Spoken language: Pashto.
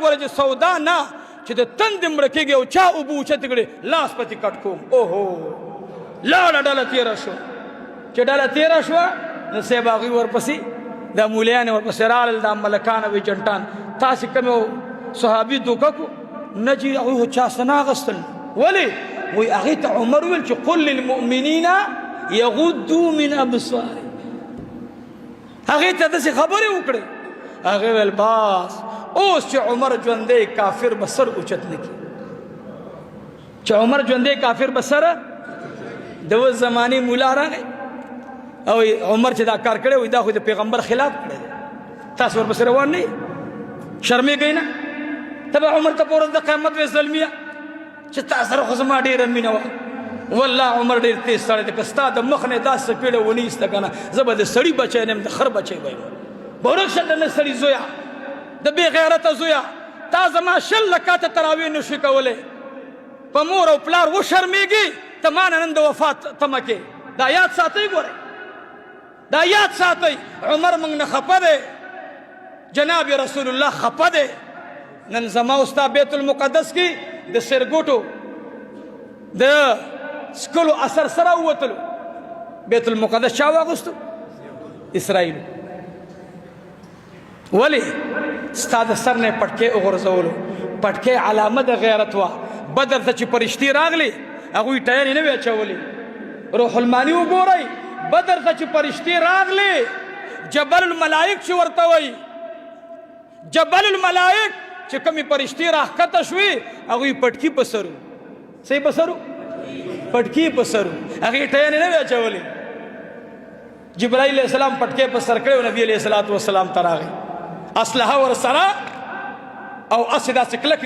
وګوره چې سودا نه چې د تندې مړه کېږي او چا اوبه اوچتې کړې لاس پتې کټ کوم. اوهو لاړه ډله تېره شوه. چې ډله تېره شوه نو صاحب هغوی ورپسې دا مولیانې ورپسې رالل دا ملکان او ایجنټان. تاسې کوم صحابي دوکه کړو نه چې هغوی خو چا څه نه اخېستل. ولې وایي هغې ته عمر وویل چې قل للمؤمنین یغضوا من ابصارهم. هغې ته داسې خبرې وکړې. هغې ویل باس اوس چې عمر ژوندی کافر به سر اوچت نه کړي. چې عمر ژوندی کافر به سر د اوس زمانې مولا راغی او عمر چې دا کار کړی وایي دا خو د پیغمبر خلاف کړی دی. تاسو ورپسې روان نه یې شرمېږئ نه. ته به عمر ته په ورځ د قیامت وایې زلمیه چې تا سره خو زما ډېره مینه وه. والله عمر ډېر تېز سړی دی. که ستا د مخ نه دا څپېړه ونیسته که نه زه به د سړي بچی نه یم د خر بچی به یم. ورک شه د نه سړي زویه د بې غیرته زویه تا زما 20 رکعته تراویح نه شوې کولی. په مور او پلار وشرمېږي ته ما نه نن د وفات تمه کې. دا یاد ساتئ. ګورئ دا یاد ساتئ. عمر موږ نه خفه دی. جناب رسول الله خفه دی. نن زما او ستا بیت المقدس کې د سرګوټو د سکلو اثر سره ووتلو. بیت المقدس چا واغوستو؟ اسرائیلو. ولې ستا د سر نه پټکې وغورځولو. پټکې علامه د غیرت وه. بدر ته چې فرشتې راغلې هغوی ټایرې نه وې اچولې. روح الماني وګورئ بدر ته چې فرشتې راغلې جبل الملائک چې ورته وایي جبل الملائک چې کومې فرشتې راښکته شوې هغوی پټکي په سرو. څه په سرو؟ پټکي په سرو. هغې ټایرې نه وې اچولې. جبرائیل علیه السلام پټکې په سر کړی او نبي علیه السلام ته راغی. اسلحه ورسره او اسې داسې کلک